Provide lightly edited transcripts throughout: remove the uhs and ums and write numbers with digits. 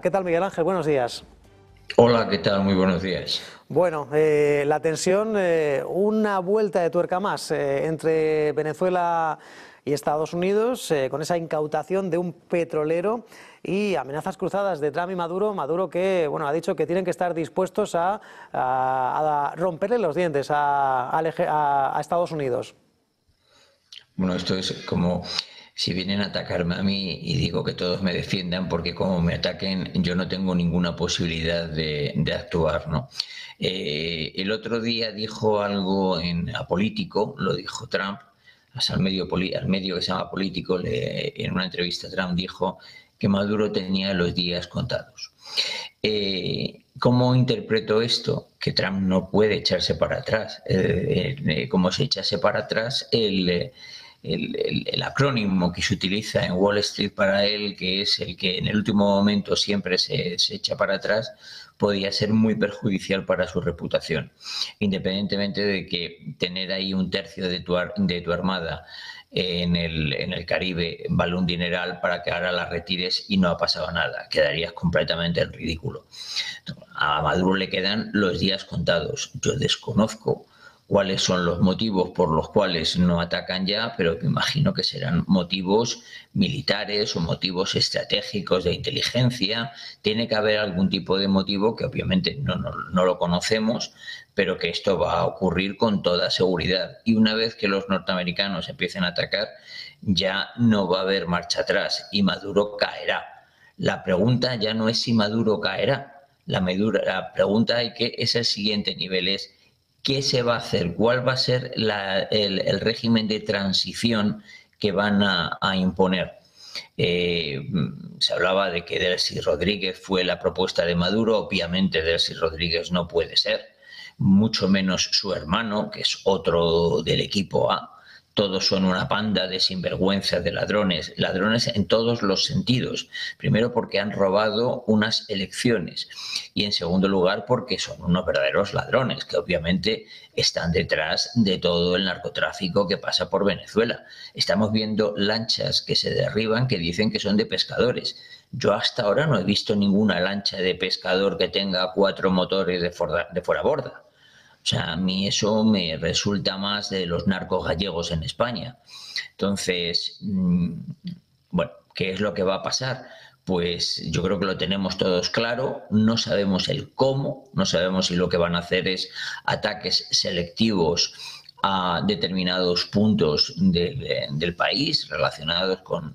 ¿Qué tal, Miguel Ángel? Buenos días. Hola, ¿qué tal? Muy buenos días. Bueno, la tensión, una vuelta de tuerca más entre Venezuela y Estados Unidos, con esa incautación de un petrolero y amenazas cruzadas de Trump y Maduro. Maduro que, bueno, ha dicho que tienen que estar dispuestos a romperle los dientes a Estados Unidos. Bueno, esto es como si vienen a atacarme a mí y digo que todos me defiendan porque como me ataquen yo no tengo ninguna posibilidad de actuar, ¿no? El otro día dijo algo en Apolítico, lo dijo Trump, o sea, al medio que se llama Político, en una entrevista Trump dijo que Maduro tenía los días contados. ¿Cómo interpreto esto? Que Trump no puede echarse para atrás. Como se echase para atrás el acrónimo que se utiliza en Wall Street para él, que es el que en el último momento siempre se echa para atrás, podía ser muy perjudicial para su reputación. Independientemente de que tener ahí un tercio de tu armada en el Caribe vale un dineral para que ahora la retires y no ha pasado nada. Quedarías completamente en ridículo. A Maduro le quedan los días contados. Yo desconozco cuáles son los motivos por los cuales no atacan ya, pero me imagino que serán motivos militares o motivos estratégicos de inteligencia. Tiene que haber algún tipo de motivo que obviamente no lo conocemos, pero que esto va a ocurrir con toda seguridad. Y una vez que los norteamericanos empiecen a atacar, ya no va a haber marcha atrás y Maduro caerá. La pregunta ya no es si Maduro caerá, la pregunta es el siguiente nivel, es ¿qué se va a hacer? ¿Cuál va a ser el régimen de transición que van a imponer? Se hablaba de que Delcy Rodríguez fue la propuesta de Maduro. Obviamente Delcy Rodríguez no puede ser, mucho menos su hermano, que es otro del equipo A. Todos son una panda de sinvergüenzas, de ladrones, ladrones en todos los sentidos. Primero porque han robado unas elecciones y en segundo lugar porque son unos verdaderos ladrones que obviamente están detrás de todo el narcotráfico que pasa por Venezuela. Estamos viendo lanchas que se derriban que dicen que son de pescadores. Yo hasta ahora no he visto ninguna lancha de pescador que tenga 4 motores de fuera borda. O sea, a mí eso me resulta más de los narcos gallegos en España. Entonces, bueno, ¿qué es lo que va a pasar? Pues yo creo que lo tenemos todos claro, no sabemos el cómo, no sabemos si lo que van a hacer es ataques selectivos a determinados puntos del país relacionados con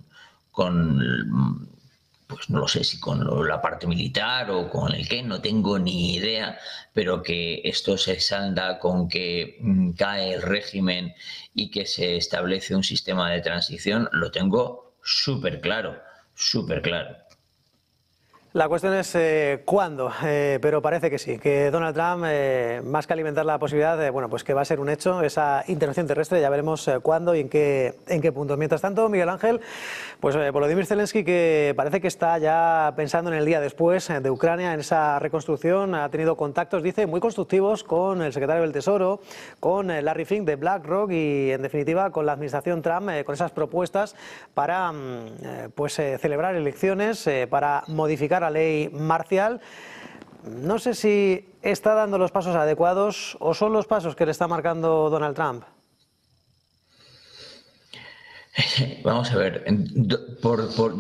pues no lo sé si con la parte militar o con el qué, no tengo ni idea, pero que esto se salda con que cae el régimen y que se establece un sistema de transición, lo tengo súper claro, súper claro. La cuestión es cuándo, pero parece que sí, que Donald Trump, más que alimentar la posibilidad de, bueno, pues que va a ser un hecho esa intervención terrestre, ya veremos cuándo y en qué punto. Mientras tanto, Miguel Ángel, pues Volodymyr Zelensky, que parece que está ya pensando en el día después de Ucrania, en esa reconstrucción, ha tenido contactos, dice, muy constructivos con el secretario del Tesoro, con Larry Fink de BlackRock y, en definitiva, con la administración Trump, con esas propuestas para celebrar elecciones, para modificar la ley marcial. No sé si está dando los pasos adecuados o son los pasos que le está marcando Donald Trump. Vamos a ver,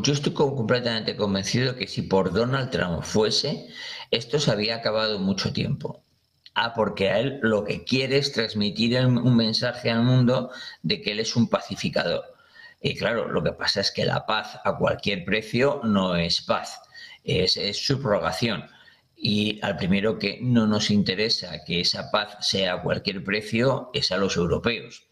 yo estoy completamente convencido que si por Donald Trump fuese, esto se había acabado mucho tiempo. Porque a él lo que quiere es transmitir un mensaje al mundo de que él es un pacificador. Y claro, lo que pasa es que la paz a cualquier precio no es paz, es subrogación. Y al primero que no nos interesa que esa paz sea a cualquier precio es a los europeos.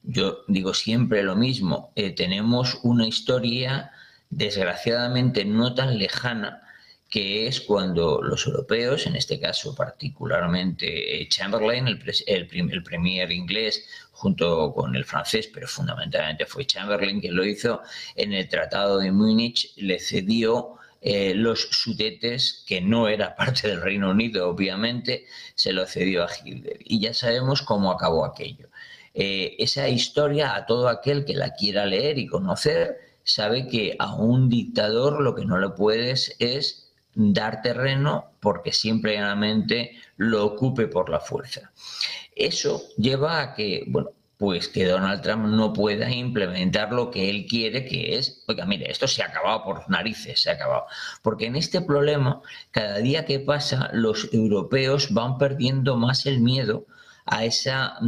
Yo digo siempre lo mismo, tenemos una historia desgraciadamente no tan lejana, que es cuando los europeos, en este caso particularmente Chamberlain, el premier inglés, junto con el francés, pero fundamentalmente fue Chamberlain quien lo hizo, en el Tratado de Múnich le cedió los Sudetes, que no era parte del Reino Unido, obviamente, se lo cedió a Hitler. Y ya sabemos cómo acabó aquello. Esa historia, a todo aquel que la quiera leer y conocer, sabe que a un dictador lo que no le puedes es dar terreno porque simplemente lo ocupe por la fuerza. Eso lleva a que, bueno, pues que Donald Trump no pueda implementar lo que él quiere, que es, oiga, mire, esto se ha acabado por narices, se ha acabado. Porque en este problema, cada día que pasa, los europeos van perdiendo más el miedo a esa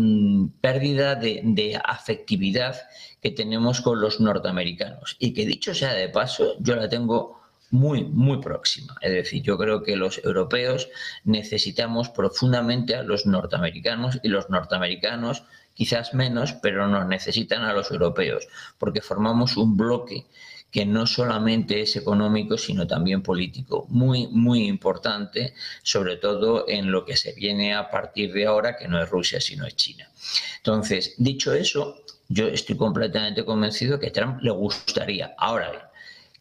pérdida de afectividad que tenemos con los norteamericanos. Y que dicho sea de paso, yo la tengo muy, muy próxima. Es decir, yo creo que los europeos necesitamos profundamente a los norteamericanos y los norteamericanos quizás menos, pero nos necesitan a los europeos, porque formamos un bloque que no solamente es económico, sino también político, muy, muy importante, sobre todo en lo que se viene a partir de ahora, que no es Rusia, sino es China. Entonces, dicho eso, yo estoy completamente convencido que a Trump le gustaría. Ahora bien,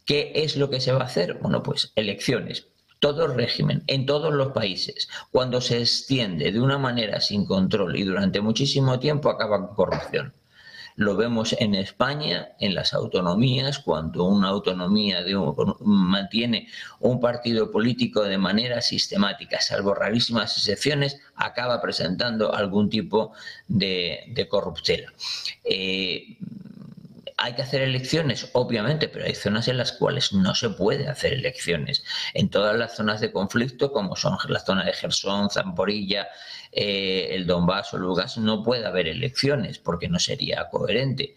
¿qué es lo que se va a hacer? Bueno, pues elecciones. Todo régimen, en todos los países, cuando se extiende de una manera sin control y durante muchísimo tiempo, acaba con corrupción. Lo vemos en España, en las autonomías, cuando una autonomía mantiene un partido político de manera sistemática, salvo rarísimas excepciones, acaba presentando algún tipo de corruptela. ¿Hay que hacer elecciones? Obviamente, pero hay zonas en las cuales no se puede hacer elecciones. En todas las zonas de conflicto, como son las zonas de Jersón, Zaporilla, el Donbass o Lugansk, no puede haber elecciones porque no sería coherente.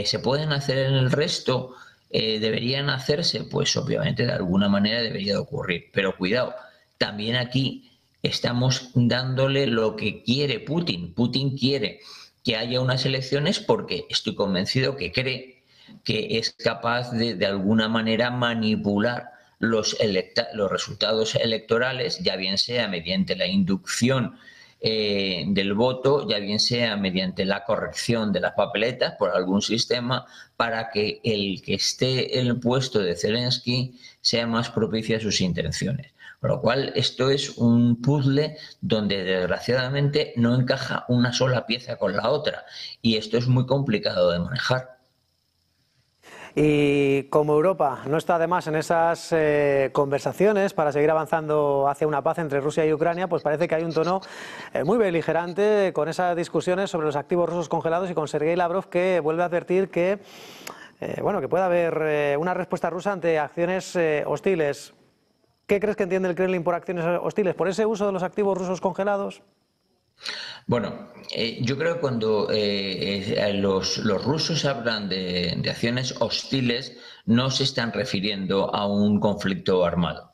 ¿Se pueden hacer en el resto? ¿Deberían hacerse? Pues obviamente de alguna manera debería de ocurrir. Pero cuidado, también aquí estamos dándole lo que quiere Putin. Putin quiere que haya unas elecciones porque estoy convencido que cree que es capaz de alguna manera manipular los resultados electorales, ya bien sea mediante la inducción del voto, ya bien sea mediante la corrección de las papeletas por algún sistema, para que el que esté en el puesto de Zelensky sea más propicio a sus intenciones. Con lo cual, esto es un puzzle donde desgraciadamente no encaja una sola pieza con la otra, y esto es muy complicado de manejar. Y como Europa no está además en esas conversaciones para seguir avanzando hacia una paz entre Rusia y Ucrania, pues parece que hay un tono muy beligerante con esas discusiones sobre los activos rusos congelados, y con Sergei Lavrov, que vuelve a advertir que, que puede haber una respuesta rusa ante acciones hostiles. ¿Qué crees que entiende el Kremlin por acciones hostiles? ¿Por ese uso de los activos rusos congelados? Bueno, yo creo que cuando los rusos hablan de acciones hostiles, no se están refiriendo a un conflicto armado.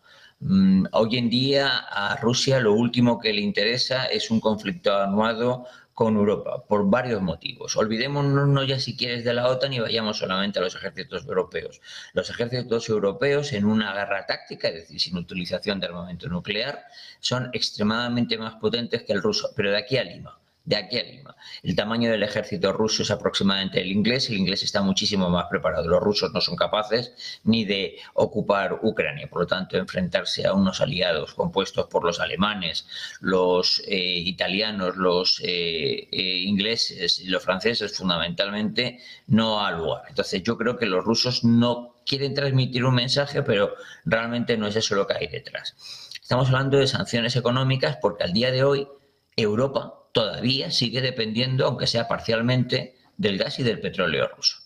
Hoy en día a Rusia lo último que le interesa es un conflicto armado con Europa, por varios motivos. Olvidémonos ya, si quieres, de la OTAN y vayamos solamente a los ejércitos europeos. Los ejércitos europeos, en una guerra táctica, es decir, sin utilización de armamento nuclear, son extremadamente más potentes que el ruso, pero de aquí a Lima. De aquí a Lima. El tamaño del ejército ruso es aproximadamente el inglés está muchísimo más preparado. Los rusos no son capaces ni de ocupar Ucrania, por lo tanto, enfrentarse a unos aliados compuestos por los alemanes, los italianos, los ingleses y los franceses fundamentalmente, no ha lugar. Entonces yo creo que los rusos no quieren transmitir un mensaje, pero realmente no es eso lo que hay detrás. Estamos hablando de sanciones económicas porque al día de hoy Europa todavía sigue dependiendo, aunque sea parcialmente, del gas y del petróleo ruso.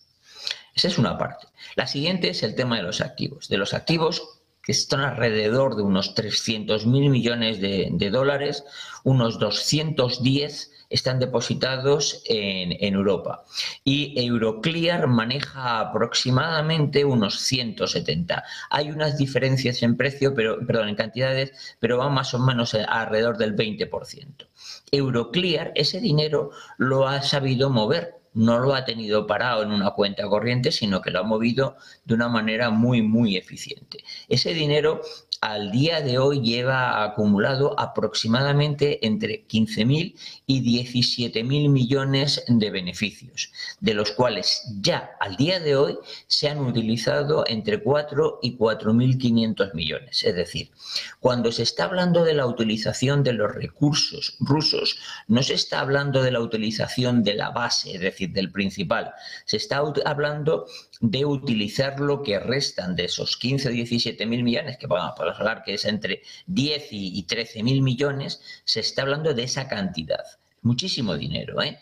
Esa es una parte. La siguiente es el tema de los activos. De los activos, que están alrededor de unos 300.000 millones de dólares, unos 210 están depositados en Europa. Y Euroclear maneja aproximadamente unos 170. Hay unas diferencias en precio, en cantidades, pero van más o menos alrededor del 20%. Euroclear, ese dinero lo ha sabido mover, no lo ha tenido parado en una cuenta corriente, sino que lo ha movido de una manera muy, muy eficiente. Ese dinero al día de hoy lleva acumulado aproximadamente entre 15.000 y 17.000 millones de beneficios, de los cuales ya al día de hoy se han utilizado entre 4 y 4.500 millones. Es decir, cuando se está hablando de la utilización de los recursos rusos, no se está hablando de la utilización de la base, es decir, del principal. Se está hablando de utilizar lo que restan de esos 15 o 17 mil millones, que podemos hablar que es entre 10 y 13 mil millones, se está hablando de esa cantidad. Muchísimo dinero, ¿eh?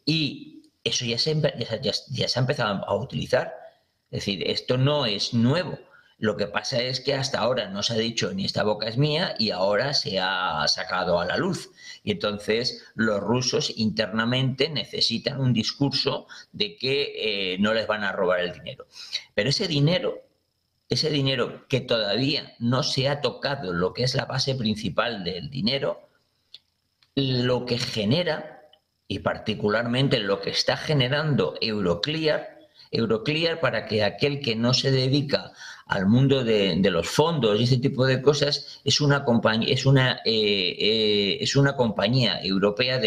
Y eso ya se ha empezado a utilizar. Es decir, esto no es nuevo. Lo que pasa es que hasta ahora no se ha dicho ni esta boca es mía y ahora se ha sacado a la luz. Y entonces los rusos internamente necesitan un discurso de que no les van a robar el dinero. Pero ese dinero que todavía no se ha tocado, lo que es la base principal del dinero, lo que genera, y particularmente lo que está generando Euroclear, para que aquel que no se dedica al mundo de los fondos y ese tipo de cosas, es una compañía europea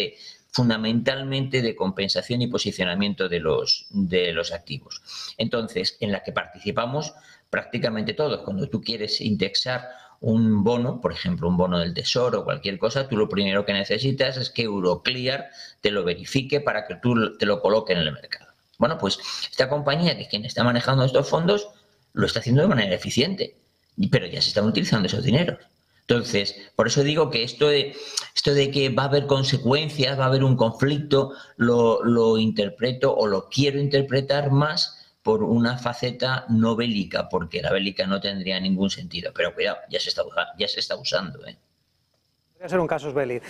fundamentalmente de compensación y posicionamiento de los activos. Entonces, en la que participamos prácticamente todos. Cuando tú quieres indexar un bono, por ejemplo, un bono del Tesoro o cualquier cosa, tú lo primero que necesitas es que Euroclear te lo verifique para que tú te lo coloque en el mercado. Bueno, pues esta compañía, que es quien está manejando estos fondos, lo está haciendo de manera eficiente, pero ya se están utilizando esos dineros. Entonces, por eso digo que esto de que va a haber consecuencias, va a haber un conflicto, lo interpreto o lo quiero interpretar más por una faceta no bélica, porque la bélica no tendría ningún sentido. Pero cuidado, ya se está usando, ¿eh? Podría ser un casus belli.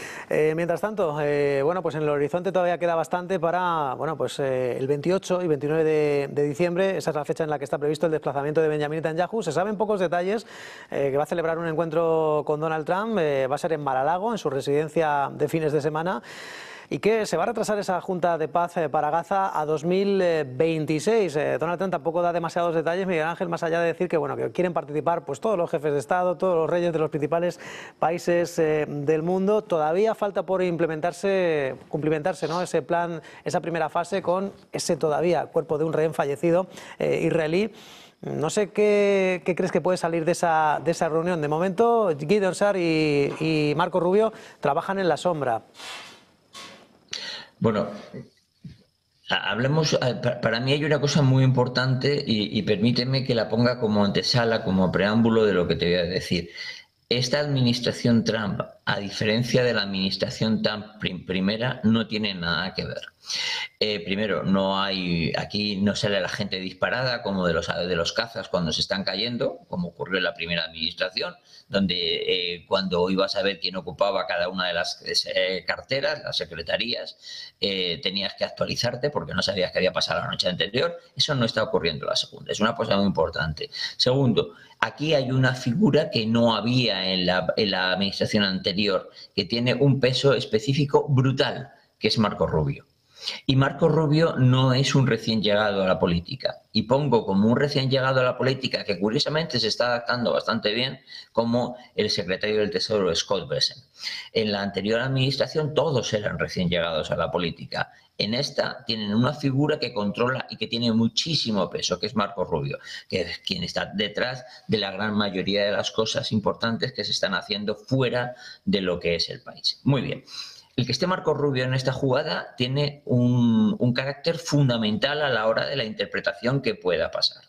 Mientras tanto, bueno, pues en el horizonte todavía queda bastante para, bueno, pues el 28 y 29 de diciembre. Esa es la fecha en la que está previsto el desplazamiento de Benjamin Netanyahu. Se saben pocos detalles, que va a celebrar un encuentro con Donald Trump. Va a ser en Mar-a-Lago, en su residencia de fines de semana. Y que se va a retrasar esa Junta de Paz para Gaza a 2026. Donald Trump tampoco da demasiados detalles, Miguel Ángel, más allá de decir que, bueno, que quieren participar pues todos los jefes de Estado, todos los reyes de los principales países del mundo. Todavía falta por cumplimentarse, ¿no?, ese plan, esa primera fase con ese todavía cuerpo de un rehén fallecido israelí. No sé qué crees que puede salir de esa reunión. De momento, Gideon Sa'ar y Marco Rubio trabajan en la sombra. Bueno, hablemos, para mí hay una cosa muy importante y permíteme que la ponga como antesala, como preámbulo de lo que te voy a decir. Esta administración Trump, a diferencia de la administración Trump primera, no tiene nada que ver. Primero, aquí no sale la gente disparada como de los cazas cuando se están cayendo, como ocurrió en la primera administración, donde cuando ibas a ver quién ocupaba cada una de las carteras, las secretarías, tenías que actualizarte porque no sabías qué había pasado la noche anterior. Eso no está ocurriendo en la segunda. Es una cosa muy importante. Segundo, aquí hay una figura que no había en la administración anterior, que tiene un peso específico brutal, que es Marco Rubio. Y Marco Rubio no es un recién llegado a la política. Y pongo como un recién llegado a la política, que curiosamente se está adaptando bastante bien, como el secretario del Tesoro, Scott Bessent. En la anterior administración todos eran recién llegados a la política. En esta tienen una figura que controla y que tiene muchísimo peso, que es Marco Rubio, que es quien está detrás de la gran mayoría de las cosas importantes que se están haciendo fuera de lo que es el país. Muy bien. El que esté Marco Rubio en esta jugada tiene un carácter fundamental a la hora de la interpretación que pueda pasar.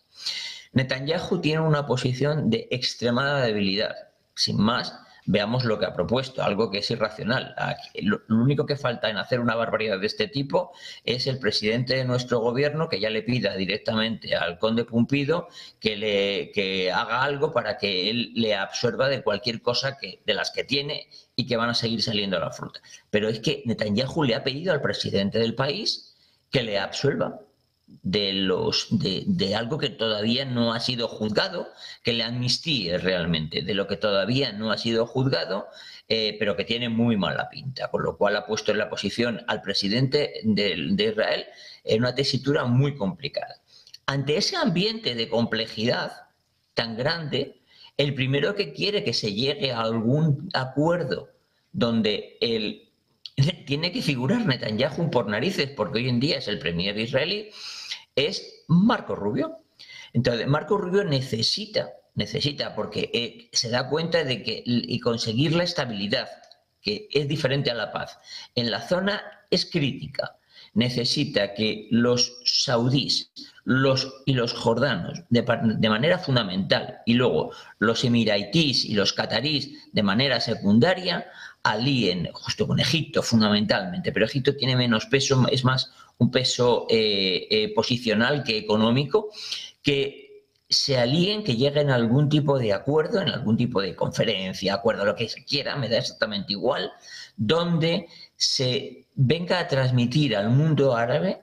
Netanyahu tiene una posición de extremada debilidad. Sin más, veamos lo que ha propuesto, algo que es irracional. Lo único que falta en hacer una barbaridad de este tipo es el presidente de nuestro gobierno que ya le pida directamente al conde Pumpido que haga algo para que él le absorba de cualquier cosa de las que tiene y que van a seguir saliendo a la fruta. Pero es que Netanyahu le ha pedido al presidente del país que le absuelva de algo que todavía no ha sido juzgado, que le amnistíe realmente de lo que todavía no ha sido juzgado, pero que tiene muy mala pinta, con lo cual ha puesto en la posición al presidente de Israel en una tesitura muy complicada. Ante ese ambiente de complejidad tan grande, el primero que quiere que se llegue a algún acuerdo donde tiene que figurar Netanyahu por narices, porque hoy en día es el premier israelí, es Marco Rubio. Entonces, Marco Rubio necesita, porque se da cuenta de que y conseguir la estabilidad, que es diferente a la paz, en la zona es crítica. necesita que los saudíes y los jordanos de manera fundamental, y luego los emiratíes y los catarís de manera secundaria, alíen justo con Egipto fundamentalmente, pero Egipto tiene menos peso, es más un peso posicional que económico, que se alíen, que lleguen a algún tipo de acuerdo, en algún tipo de conferencia, acuerdo, lo que se quiera, me da exactamente igual, donde se venga a transmitir al mundo árabe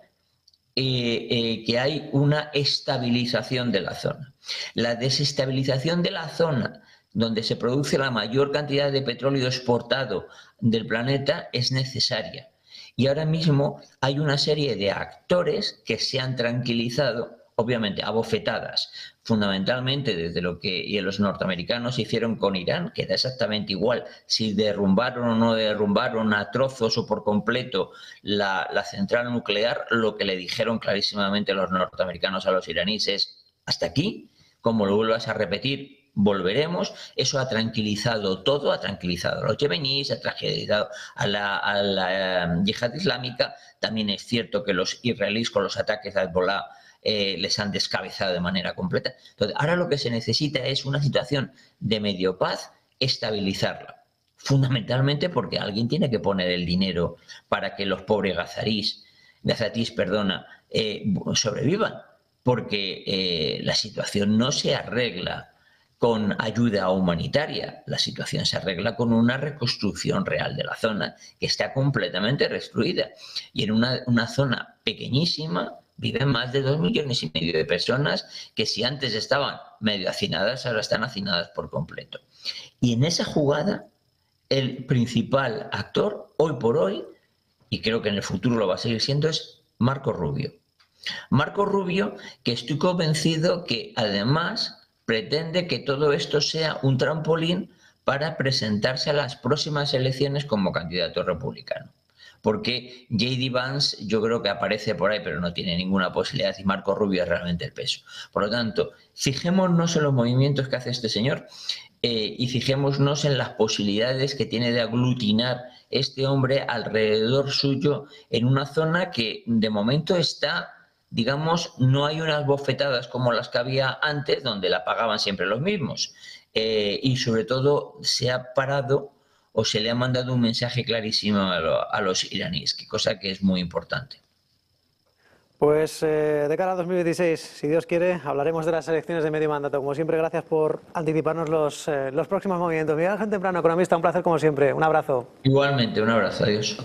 que hay una estabilización de la zona. La desestabilización de la zona donde se produce la mayor cantidad de petróleo exportado del planeta es necesaria. Y ahora mismo hay una serie de actores que se han tranquilizado, obviamente a bofetadas, fundamentalmente desde lo que los norteamericanos hicieron con Irán, que da exactamente igual si derrumbaron o no derrumbaron a trozos o por completo la central nuclear. Lo que le dijeron clarísimamente los norteamericanos a los iraníes es: hasta aquí, como lo vuelvas a repetir, volveremos. Eso ha tranquilizado todo, ha tranquilizado a los yemeníes, ha tranquilizado a la yihad islámica. También es cierto que los israelíes con los ataques a Hezbollah les han descabezado de manera completa. Entonces, ahora lo que se necesita es una situación de medio paz, estabilizarla. Fundamentalmente porque alguien tiene que poner el dinero para que los pobres gazatíes sobrevivan. Porque la situación no se arregla con ayuda humanitaria, la situación se arregla con una reconstrucción real de la zona, que está completamente destruida. Y en una zona pequeñísima viven más de 2,5 millones de personas que, si antes estaban medio hacinadas, ahora están hacinadas por completo. Y en esa jugada, el principal actor, hoy por hoy, y creo que en el futuro lo va a seguir siendo, es Marco Rubio. Marco Rubio, que estoy convencido que además pretende que todo esto sea un trampolín para presentarse a las próximas elecciones como candidato republicano. Porque J.D. Vance yo creo que aparece por ahí, pero no tiene ninguna posibilidad, y Marco Rubio es realmente el peso. Por lo tanto, fijémonos en los movimientos que hace este señor y fijémonos en las posibilidades que tiene de aglutinar este hombre alrededor suyo en una zona que de momento está, digamos, no hay unas bofetadas como las que había antes, donde la pagaban siempre los mismos. Y sobre todo se ha parado o se le ha mandado un mensaje clarísimo a los iraníes, cosa que es muy importante. Pues de cara a 2026, si Dios quiere, hablaremos de las elecciones de medio mandato. Como siempre, gracias por anticiparnos los próximos movimientos. Miguel Ángel Temprano, economista, un placer como siempre. Un abrazo. Igualmente, un abrazo. Adiós.